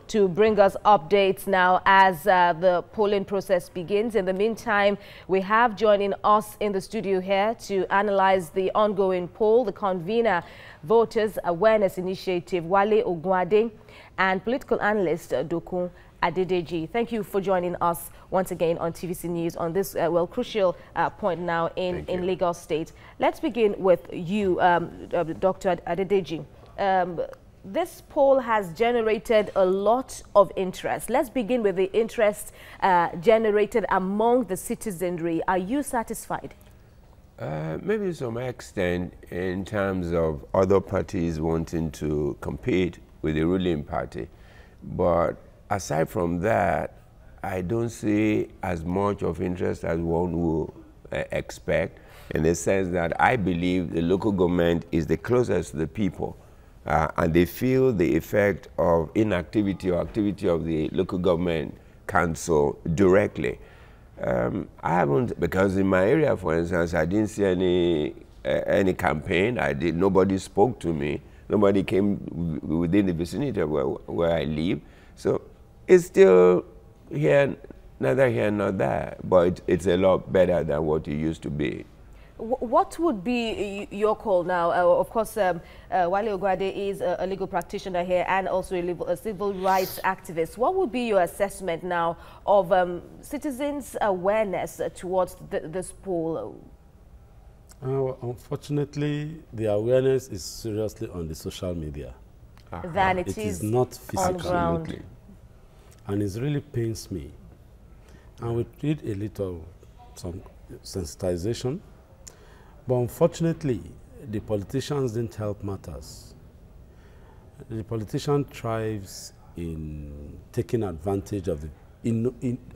to bring us updates now as the polling process begins. In the meantime, we have joining us in the studio here to analyze the ongoing poll, the convener Voters Awareness Initiative, Wale Ogunade, and political analyst Dokun Adedeji. Thank you for joining us once again on TVC News on this, crucial point now in Lagos State. Let's begin with you, Dr. Adedeji. This poll has generated a lot of interest. Let's begin with the interest generated among the citizenry. Are you satisfied? Maybe to some extent in terms of other parties wanting to compete with the ruling party. But aside from that, I don't see as much of interest as one would expect, in the sense that I believe the local government is the closest to the people. And they feel the effect of inactivity or activity of the local government council directly. I haven't, because in my area, for instance, I didn't see any campaign. Nobody spoke to me. Nobody came within the vicinity of where I live. So it's still here, neither here nor there, but it's a lot better than what it used to be. What would be your call now? Of course, Wale Ogunade is a legal practitioner here and also a civil rights activist. What would be your assessment now of citizens' awareness towards this poll? Unfortunately, the awareness is seriously on the social media. Than it is not physical. On ground. And it really pains me. And we did a little some sensitization. But unfortunately, the politicians didn't help matters. The politician thrives in taking advantage of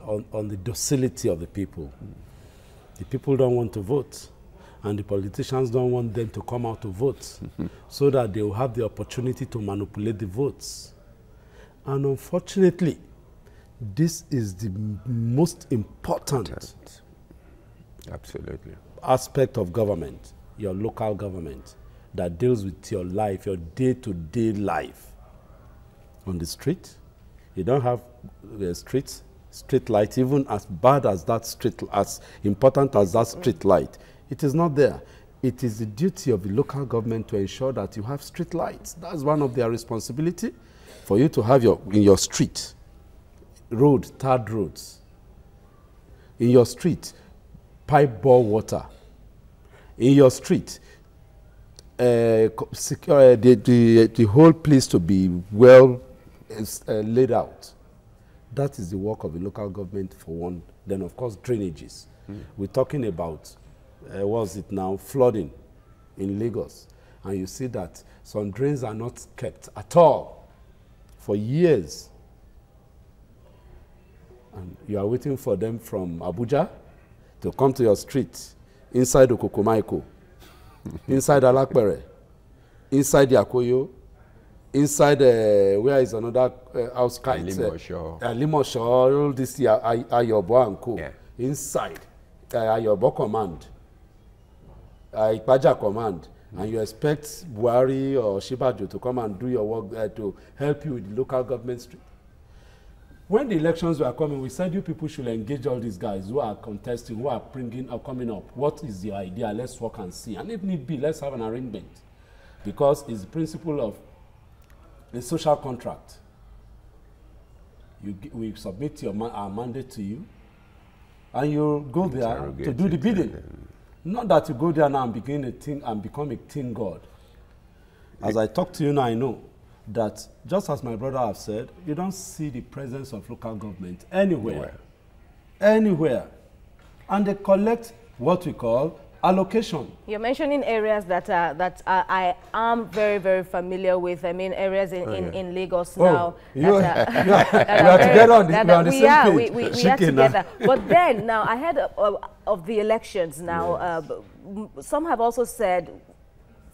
on the docility of the people. The people don't want to vote, and the politicians don't want them to come out to vote, so that they will have the opportunity to manipulate the votes. And unfortunately, this is the most important aspect of government, your local government, that deals with your life, your day-to-day life. On the street, you don't have the street light, even as bad as that street, as important as that street light. It is not there. It is the duty of the local government to ensure that you have street lights. That's one of their responsibility, for you to have in your street, tarred roads. In your street, pipe bore water. In your street, the whole place to be well laid out. That is the work of the local government for one. Then, of course, drainages. We're talking about, what's it now, flooding in Lagos. And you see that some drains are not kept at all for years. And you are waiting for them from Abuja to come to your street, inside Okokomaiko, inside Alakpere, inside Yakoyo, inside where is another outskirts? Limosho, all this Ayobo and Co. Yeah. Inside Ayobo Command, Ipaja Command, and you expect Buhari or Shibajo to come and do your work to help you with the local government street. When the elections were coming, we said you people should engage all these guys who are contesting, who are coming up. What is the idea? Let's work and see. And if need be, let's have an arrangement. Because it's the principle of the social contract. We submit our mandate to you, and you go there to do the bidding. Not that you go there now and become a teen god. As I talk to you now, I know that, just as my brother have said, you don't see the presence of local government anywhere. Anywhere. And they collect what we call allocation. You're mentioning areas that I am very, very familiar with. I mean, areas in Lagos now. We are together on the same page. We are together. But then, now, ahead of the elections now, some have also said,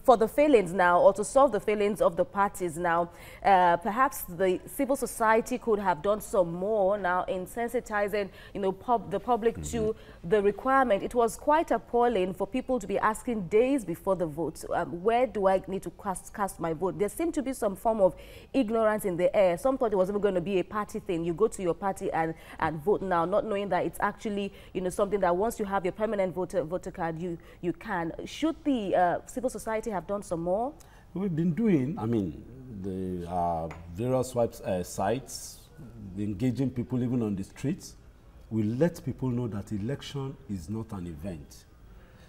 for the failings now, or to solve the failings of the parties now, perhaps the civil society could have done some more now in sensitizing, you know, the public to the requirement. It was quite appalling for people to be asking days before the vote, where do I need to cast my vote? There seemed to be some form of ignorance in the air. Some thought it was even going to be a party thing. You go to your party and vote now, not knowing that it's actually, you know, something that once you have your permanent voter card, you can. Should the civil society have done some more? We've been doing, I mean, the various sites, engaging people even on the streets. We let people know that election is not an event.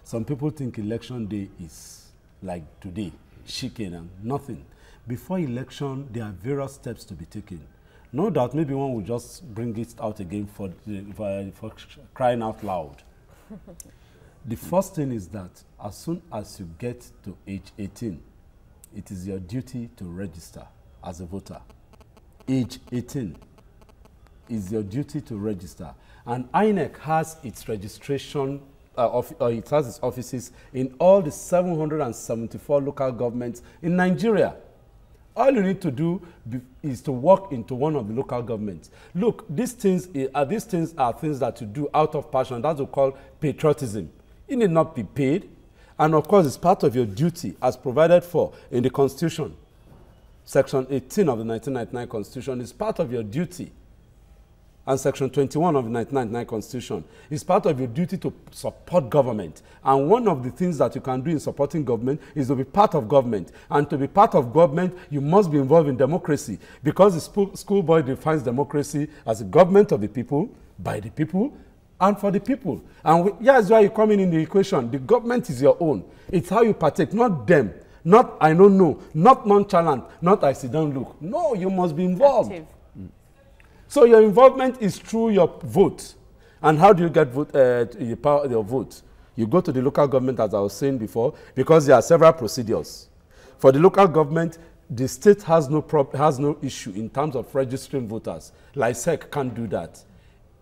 Some people think election day is like today, chicken and nothing. Before election, there are various steps to be taken. No doubt, maybe one will just bring it out again for crying out loud. The first thing is that as soon as you get to age 18, it is your duty to register as a voter. Age 18 is your duty to register. And INEC has its registration, it has its offices in all the 774 local governments in Nigeria. All you need to do is to walk into one of the local governments. Look, these things are things that you do out of passion. That's what we call patriotism. You need not be paid. And of course, it's part of your duty as provided for in the Constitution. Section 18 of the 1999 Constitution is part of your duty. And Section 21 of the 1999 Constitution is part of your duty to support government. And one of the things that you can do in supporting government is to be part of government. And to be part of government, you must be involved in democracy. Because the schoolboy defines democracy as a government of the people, by the people, and for the people. And here's why you come in the equation. The government is your own. It's how you partake, not them. Not I don't know, not nonchalant, not I sit down look. No, you must be involved. Active. So your involvement is through your vote. And how do you get your vote? You go to the local government, as I was saying before, because there are several procedures. For the local government, the state has no issue in terms of registering voters. LISEC can't do that.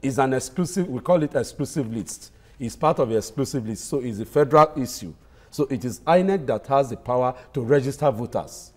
It's an exclusive, we call it exclusive list. It's part of the exclusive list, so it's a federal issue. So it is INEC that has the power to register voters.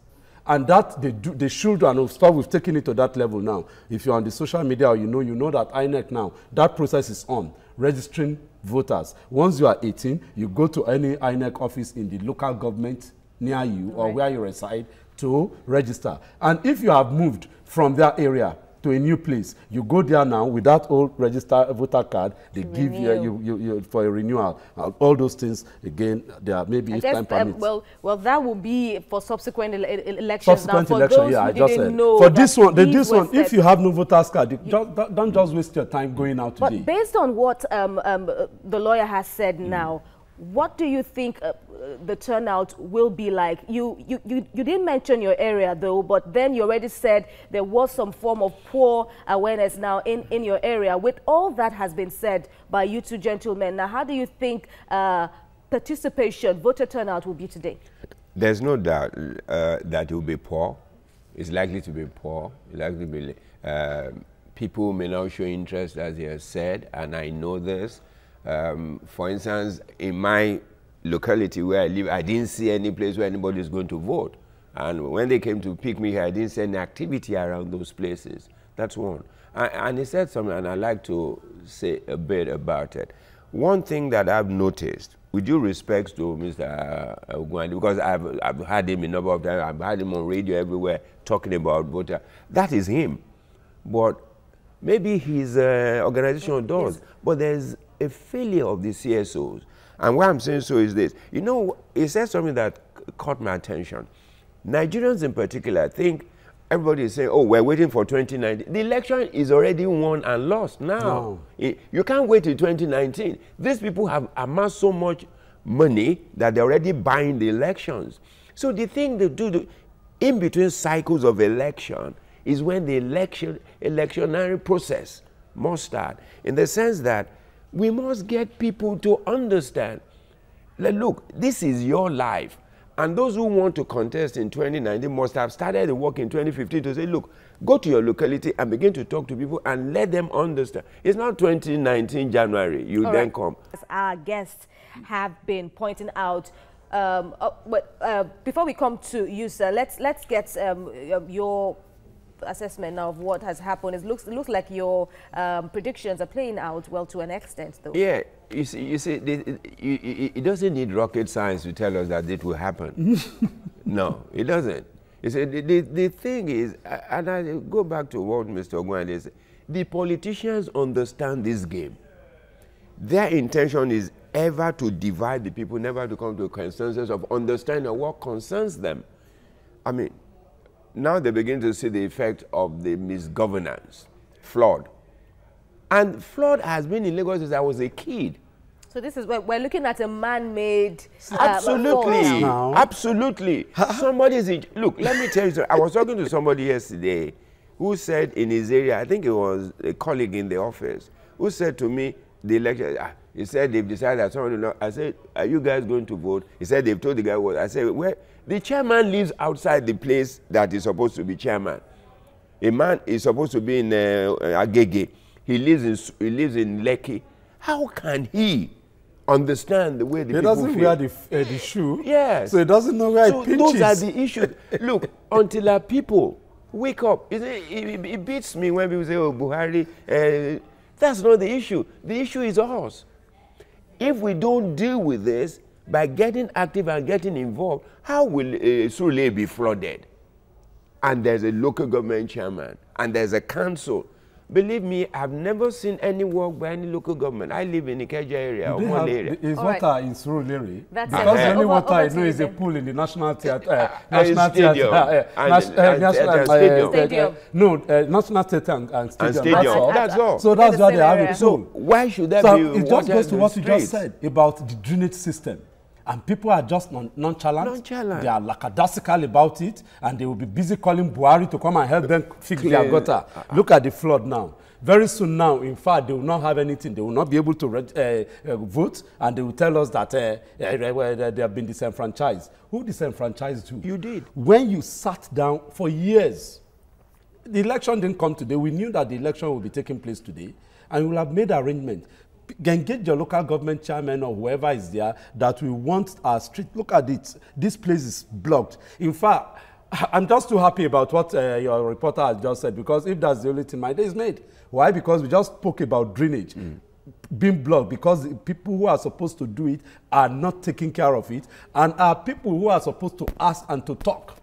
And that they should, and we've taken it to that level now. If you're on the social media or you know that INEC now, that process is on, registering voters. Once you are 18, you go to any INEC office in the local government near you or where you reside to register. And if you have moved from that area to a new place, you go there now with that old registered voter card. They give you for a renewal. All those things again. There are maybe if time permits. Well, that will be for subsequent elections. Subsequent election, yeah. I just said for this one. If you have no voter's card, don't just waste your time going out today. But based on what the lawyer has said now, what do you think the turnout will be like? You didn't mention your area though, but then you already said there was some form of poor awareness now in your area. With all that has been said by you two gentlemen, now how do you think participation, voter turnout will be today? There's no doubt that it will be poor. It's likely to be poor. It's likely to be, people may not show interest, as they have said, and I know this. For instance, in my locality where I live, I didn't see any place where anybody is going to vote. And when they came to pick me here, I didn't see any activity around those places. That's one. And he said something, and I'd like to say a bit about it. One thing that I've noticed, with due respect to Mr. Ogunade, because I've had him a number of times, I've had him on radio everywhere talking about voter. That is him. But maybe his organization does. But there's a failure of the CSOs. And why I'm saying so is this. You know, he said something that caught my attention. Nigerians in particular think everybody is saying, oh, we're waiting for 2019. The election is already won and lost now. No. You can't wait till 2019. These people have amassed so much money that they're already buying the elections. So the thing they do in between cycles of election is when the electionary process must start, in the sense that we must get people to understand that, look, this is your life. And those who want to contest in 2019 must have started the work in 2015 to say, look, go to your locality and begin to talk to people and let them understand. It's not 2019 January, you then come. As our guests have been pointing out, before we come to you, sir, let's get your assessment now of what has happened. It looks like your predictions are playing out well to an extent, though. Yeah, you see, it doesn't need rocket science to tell us that it will happen. No, it doesn't. You see, the thing is, and I go back to what Mr. Ogunade said, the politicians understand this game. Their intention is ever to divide the people, never to come to a consensus of understanding what concerns them. I mean, now they begin to see the effect of the misgovernance, flood. And flood has been in Lagos since I was a kid. So this is where we're looking at a man-made absolutely, absolutely. Somebody's look, let me tell you something. I was talking to somebody yesterday who said in his area, I think it was a colleague in the office, who said to me, the election, he said they've decided that someone will not. I said, are you guys going to vote? He said they've told the guy what. I said, where? The chairman lives outside the place that is supposed to be chairman. A man is supposed to be in Agege. He lives in Lekki. How can he understand the way the people feel? He doesn't wear the shoe. Yes. So he doesn't know where it pinches. Those are the issues. Look, until our people wake up. It beats me when people say, oh, Buhari. That's not the issue. The issue is us. If we don't deal with this by getting active and getting involved, how will Surulere be flooded? And there's a local government chairman, and there's a council. Believe me, I've never seen any work by any local government. I live in the Ikeja area, or Wale area. Is water in Surulere? That's because the only water I know is a pool in the National Theatre. National Stadium. No, National Theatre and Stadium. That's all. So that's why they have a pool. So why should that be? It just goes to what you just said about the drainage system. And people are just nonchalant. They are lackadaisical about it, and they will be busy calling Buhari to come and help them fix their gutter. Look at the flood now. Very soon now, in fact, they will not have anything. They will not be able to vote, and they will tell us that they have been disenfranchised. Who disenfranchised you? You did. When you sat down for years, the election didn't come today. We knew that the election will be taking place today, and we will have made arrangements. Engage your local government chairman or whoever is there that we want our street. Look at it. This place is blocked. In fact, I'm just too happy about what your reporter has just said, because if that's the only thing, my day is made. Why? Because we just spoke about drainage being blocked, because the people who are supposed to do it are not taking care of it, and are people who are supposed to ask and to talk.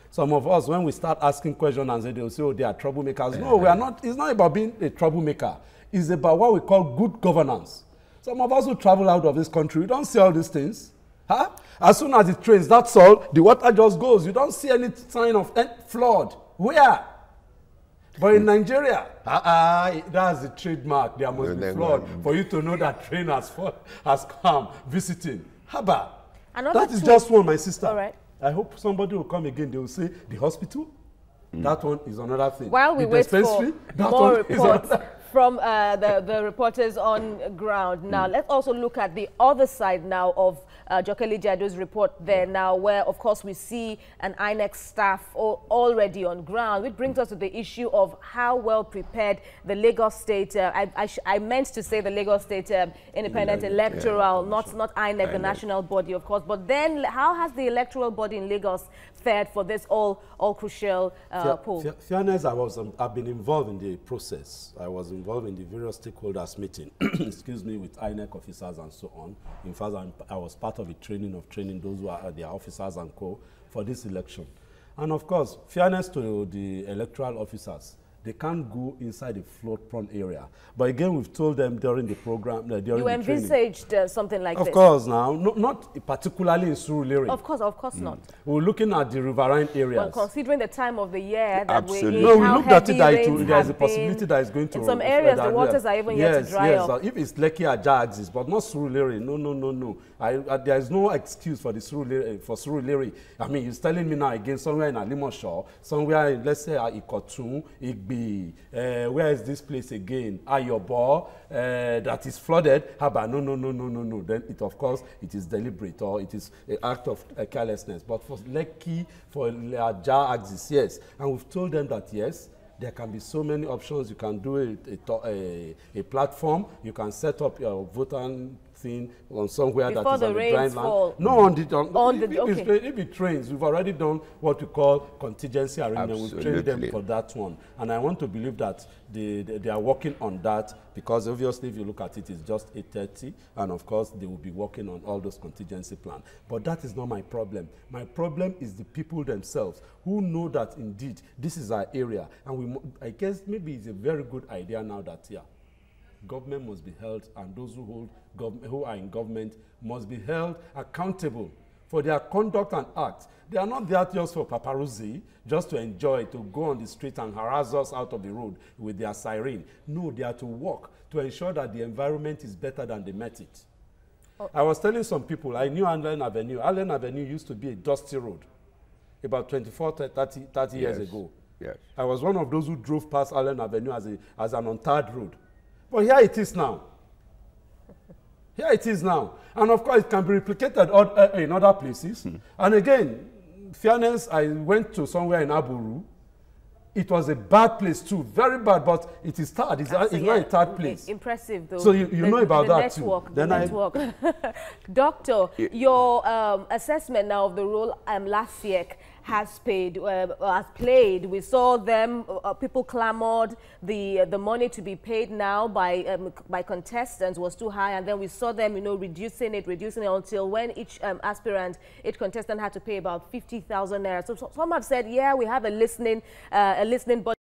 Some of us, when we start asking questions and say, they'll say, oh, they are troublemakers. No, we are not. It's not about being a troublemaker. It's about what we call good governance. Some of us who travel out of this country, we don't see all these things. Huh? As soon as it rains, that's all. The water just goes. You don't see any sign of flood. Where? But in Nigeria, that's the trademark. There must be flood for you to know that rain has come visiting. Haba. That is just one, my sister. All right. I hope somebody will come again. They will say, the hospital, that one is another thing. While we wait for more reports from the reporters on ground. Now, let's also look at the other side now of Jokeli Jado's report there now, where, of course, we see an INEC staff already on ground, which brings us to the issue of how well prepared the Lagos State, I meant to say the Lagos State Independent Electoral, not INEC, the national body, of course. But then how has the electoral body in Lagos fared for this all crucial poll? Fairness, I've been involved in the process. I was involved in the various stakeholders meeting, excuse me, with INEC officers and so on. In fact, I was part of the training those who are their officers and co for this election. And of course, fairness to the electoral officers. They can't go inside the flood-prone area. But again, we've told them during the program, during the training. You envisaged something like this? Of course, now. Not particularly in Surulere. Of course not. We're looking at the riverine areas. Well, considering the time of the year that we're in, no, we looked at it that there's a possibility that it's going to... In some areas, the waters are even yet to dry up. If it's Lekki or Jags, but not Surulere. No. There is no excuse for Surulere. I mean, he's telling me now again, somewhere in Alimosho, somewhere in, let's say, Ikotun, Igbi, where is this place again? Ayobo, that is flooded. Haba, no. Then it, of course, it is deliberate or it is an act of carelessness. But for Lekki, for Jar axis, yes. And we've told them that yes, there can be so many options. You can do a platform. You can set up your voter thing on somewhere before that is on the dry land. No, if it trains, we've already done what we call contingency arrangement. We've trained them for that one. And I want to believe that they are working on that, because obviously if you look at it, it's just 8:30, and of course they will be working on all those contingency plans. But that is not my problem. My problem is the people themselves who know that indeed this is our area. And I guess maybe it's a very good idea now that, yeah, government must be held, and those who are in government must be held accountable for their conduct and acts. They are not there just for paparazzi, just to enjoy, to go on the street and harass us out of the road with their siren. No, they are to work to ensure that the environment is better than they met it. Oh. I was telling some people, I knew Allen Avenue. Allen Avenue used to be a dusty road about 24, 30 years ago. Yes. I was one of those who drove past Allen Avenue as an untarred road. But here it is now. Here it is now. And of course, it can be replicated in other places. And again, fairness, I went to somewhere in Aburu. It was a bad place too, very bad, but it is tarred. It's not a tarred place. Impressive though. So you know about that network, too. The network. Doctor, your assessment now of the role LAGOSIANS has played. We saw them, people clamored, the money to be paid now by contestants was too high, and then we saw them, reducing it until when each contestant had to pay about 50,000 naira. So some have said, yeah, we have a listening budget.